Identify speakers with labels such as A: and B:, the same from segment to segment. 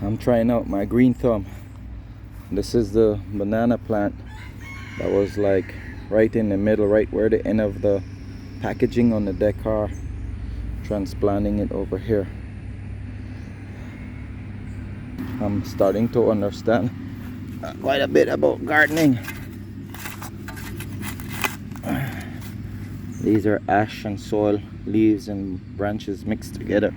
A: I'm trying out my green thumb. This is the banana plant that was like right in the middle, right where the end of the packaging on the deck are. Transplanting it over here. I'm starting to understand quite a bit about gardening. These are ash and soil, leaves and branches mixed together.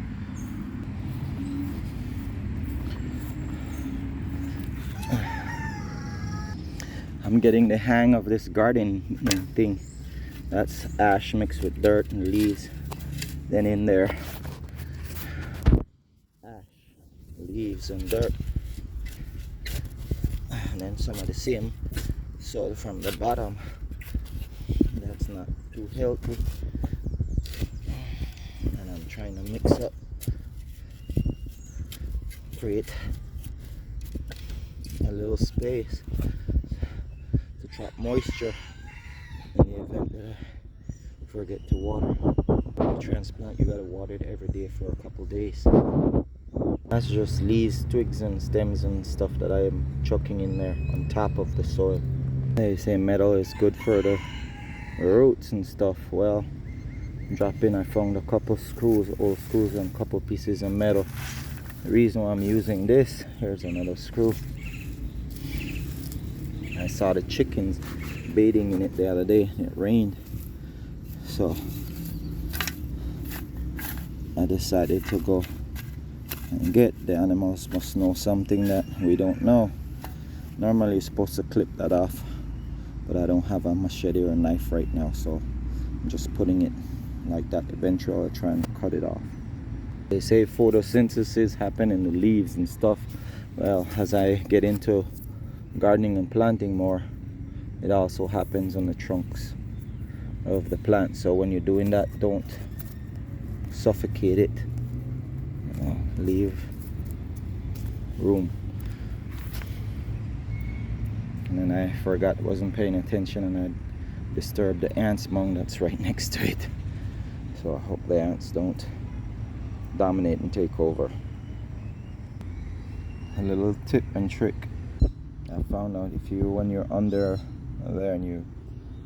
A: I'm getting the hang of this gardening thing. That's ash mixed with dirt and leaves. Then in there, ash, leaves and dirt. And then some of the same soil from the bottom. That's not too healthy. And I'm trying to mix up, create a little space to trap moisture in the event that I forget to water. Transplant, you gotta water it every day for a couple days. That's just leaves, twigs and stems and stuff that I am chucking in there on top of the soil. They say metal is good for the roots and stuff. Well, dropping, I found a couple screws, old screws, and a couple pieces of metal. The reason why I'm using this, here's another screw. I saw the chickens bathing in it the other day. It rained, so I decided to go and get. The animals must know something that we don't know. Normally you're supposed to clip that off, but I don't have a machete or a knife right now, so I'm just putting it like that. Eventually I'll try and cut it off. They say photosynthesis happen in the leaves and stuff. Well, as I get into gardening and planting more, it also happens on the trunks of the plant. So when you're doing that, don't suffocate it. Leave room. And then I forgot, wasn't paying attention, and I disturbed the ants mound that's right next to it. So I hope the ants don't dominate and take over. A little tip and trick I found out: if you, when you're under there and you're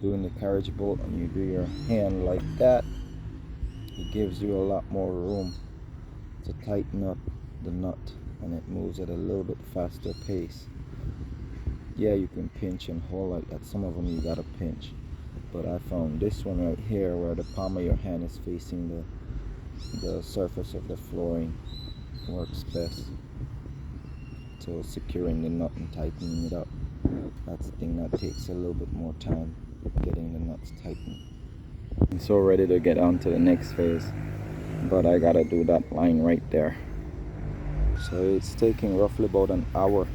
A: doing the carriage bolt and you do your hand like that, it gives you a lot more room to tighten up the nut, and it moves at a little bit faster pace. Yeah, you can pinch and hold like that. Some of them you gotta pinch, but I found this one right here, where the palm of your hand is facing the surface of the flooring, works best. So securing the nut and tightening it up, that's the thing that takes a little bit more time, getting the nuts tightened. I'm so ready to get on to the next phase, but I gotta do that line right there. So it's taking roughly about an hour.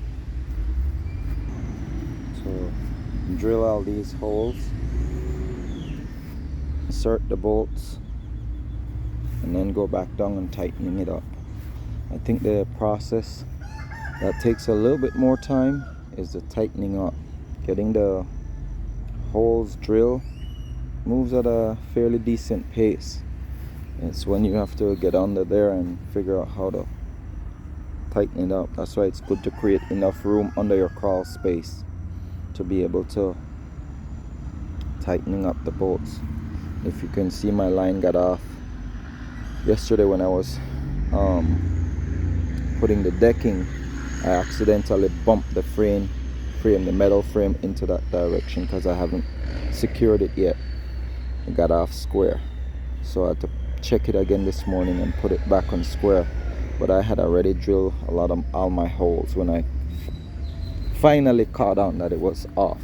A: So drill all these holes, insert the bolts, and then go back down and tightening it up. I think the process that takes a little bit more time is the tightening up. Getting the holes drilled moves at a fairly decent pace. It's when you have to get under there and figure out how to tighten it up. That's why it's good to create enough room under your crawl space to be able to tightening up the bolts. If you can see, my line got off yesterday when I was putting the decking. I accidentally bumped the the metal frame into that direction because I haven't secured it yet. It got off square, so I had to check it again this morning and put it back on square. But I had already drilled all my holes when I finally caught on that it was off.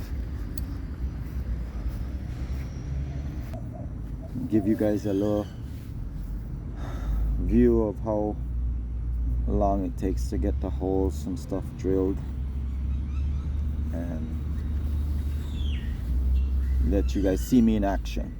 A: Give you guys a little view of how long it takes to get the holes and stuff drilled, and let you guys see me in action.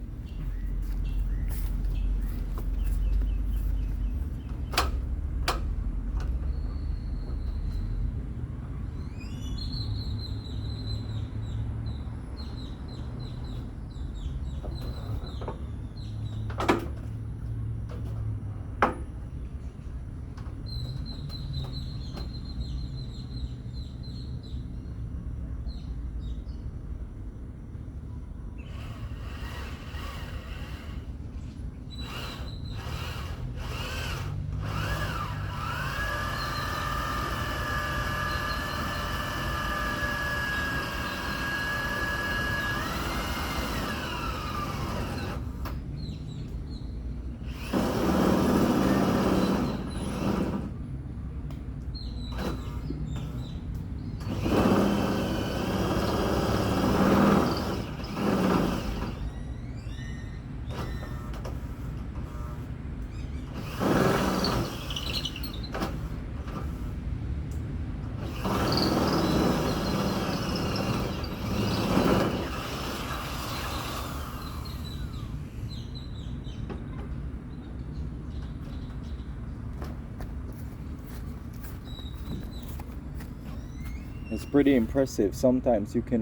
A: It's pretty impressive. Sometimes you can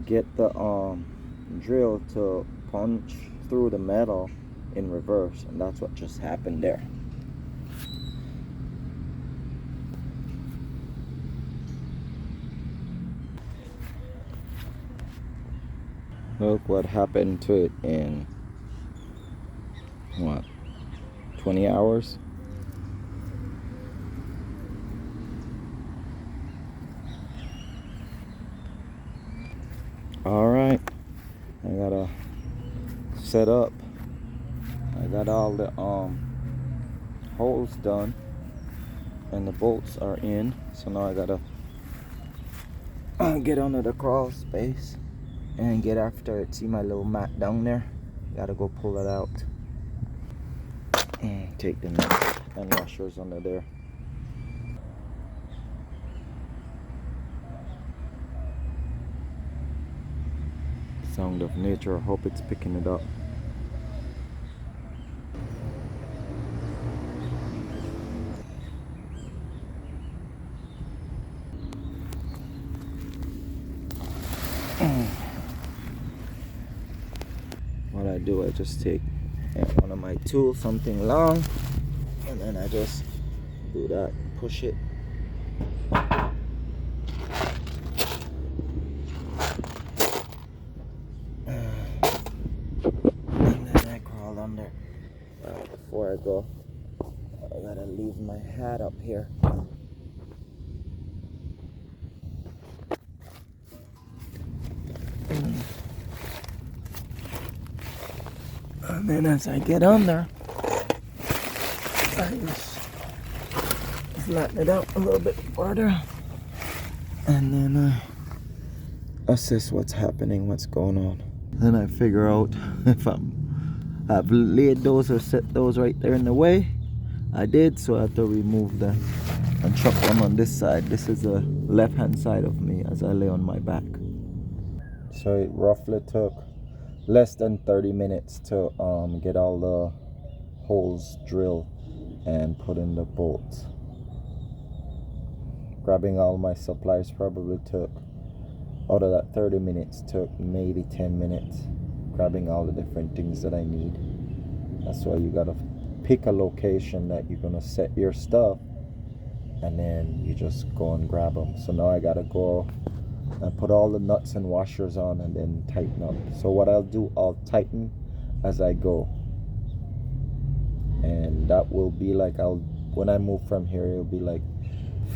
A: get the drill to punch through the metal in reverse, and that's what just happened there. Look what happened to it in what, 20 hours? All right, I gotta set up. I got all the holes done and the bolts are in, so now I gotta get under the crawl space and get after it. See my little mat down there? Gotta go pull it out and take the nuts and washers under there. Sound of nature. I hope it's picking it up. What I do, I just take one of my tools, something long, and then I just do that, push it. And then I crawl under. Before I go, I gotta leave my hat up here. And then as I get under, I just flatten it out a little bit further, and then I assess what's happening, what's going on. Then I figure out if I've laid those or set those right there in the way. I did, so I have to remove them and chuck them on this side. This is the left hand side of me as I lay on my back. So it roughly took less than 30 minutes to get all the holes drilled and put in the bolts. Grabbing all my supplies probably took, out of that 30 minutes, took maybe 10 minutes. Grabbing all the different things that I need. That's why you gotta pick a location that you're gonna set your stuff, and then you just go and grab them. So now I gotta go and put all the nuts and washers on and then tighten up. So what I'll do, I'll tighten as I go, and that will be like, when I move from here, it'll be like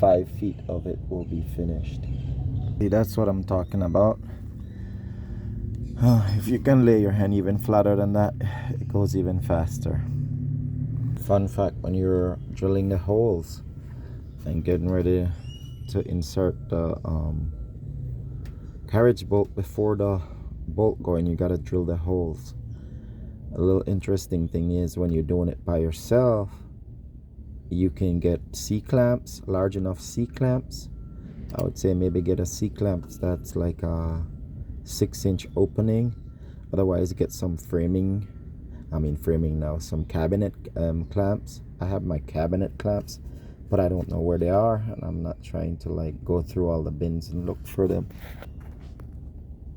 A: 5 feet of it will be finished. See, that's what I'm talking about. If you can lay your hand even flatter than that, it goes even faster. Fun fact, when you're drilling the holes and getting ready to insert the carriage bolt, before the bolt going, you gotta drill the holes. A little interesting thing is, when you're doing it by yourself, you can get C-clamps, large enough C-clamps. I would say maybe get a C-clamp that's like a 6-inch opening. Otherwise get some framing now, some cabinet clamps. I have my cabinet clamps, but I don't know where they are, and I'm not trying to like go through all the bins and look for them,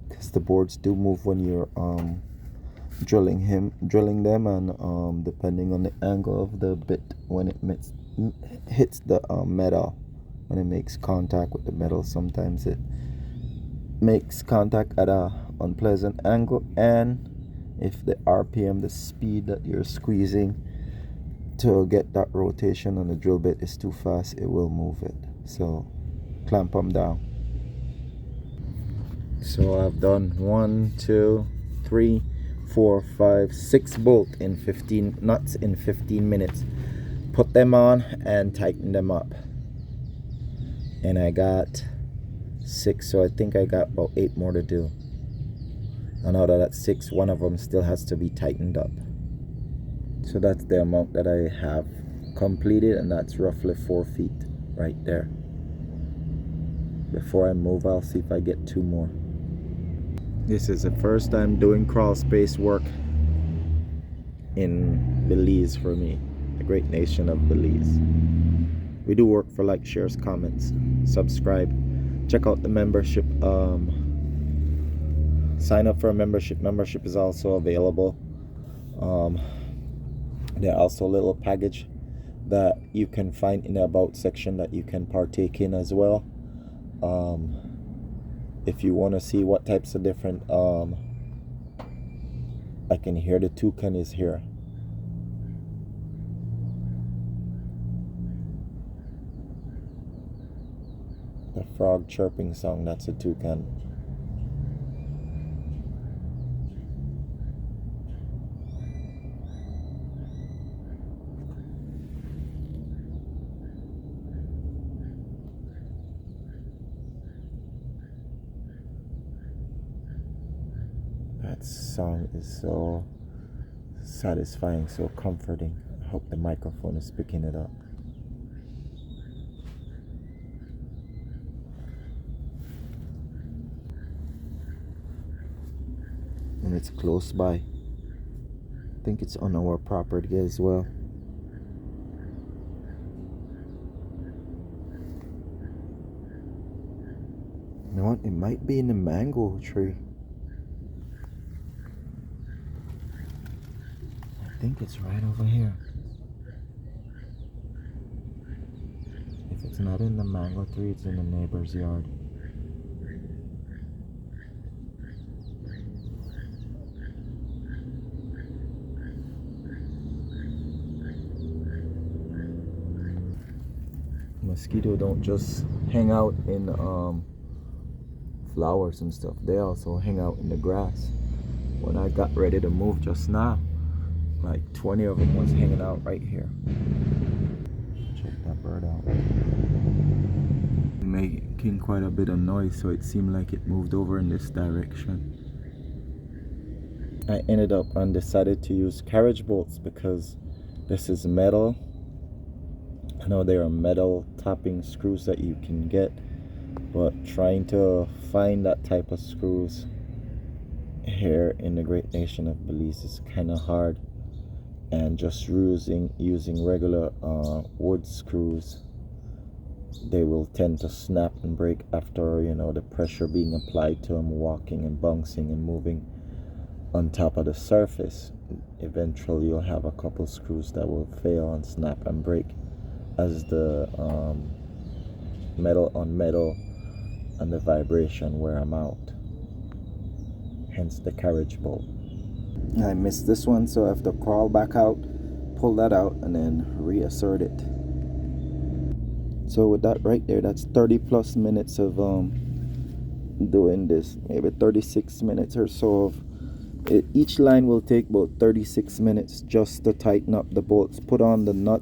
A: because the boards do move when you're drilling them, and depending on the angle of the bit when it hits the metal, when it makes contact with the metal, sometimes it makes contact at a unpleasant angle, and if the RPM, the speed that you're squeezing to get that rotation on the drill bit, is too fast, it will move it. So clamp them down. So I've done 1, 2, 3, 4, 5, 6 bolts in 15 nuts in 15 minutes. Put them on and tighten them up, and I got 6, so I think I got about 8 more to do. And out of that 6, one of them still has to be tightened up. So that's the amount that I have completed, and that's roughly 4 feet right there. Before I move, I'll see if I get 2 more. This is the first time doing crawl space work in Belize for me, the great nation of Belize. We do work for like, shares, comments, subscribe. check out the membership. Sign up for a membership. Membership is also available. There are also a little package that you can find in the about section that you can partake in as well. If you want to see what types of different I can hear the toucan is here. The frog chirping song, that's a toucan. That song is so satisfying, so comforting. I hope the microphone is picking it up. And it's close by. I think it's on our property as well. You know what? It might be in the mango tree. I think it's right over here. If it's not in the mango tree, it's in the neighbor's yard. Mosquito don't just hang out in flowers and stuff. They also hang out in the grass. When I got ready to move just now, like 20 of them was hanging out right here. Check that bird out. Making quite a bit of noise, so it seemed like it moved over in this direction. I ended up and decided to use carriage bolts because this is metal. I know there are metal topping screws that you can get, but trying to find that type of screws here in the great nation of Belize is kind of hard. And just using regular wood screws, they will tend to snap and break after, you know, the pressure being applied to them, walking and bouncing and moving on top of the surface. Eventually you'll have a couple screws that will fail and snap and break as the metal on metal and the vibration wear them out. Hence the carriage bolt. I missed this one, so I have to crawl back out, pull that out, and then reassert it. So with that right there, that's 30 plus minutes of doing this. Maybe 36 minutes or so of it. Each line will take about 36 minutes just to tighten up the bolts. Put on the nut,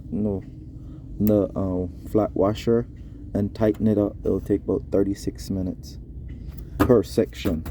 A: the flat washer, and tighten it up. It'll take about 36 minutes per section.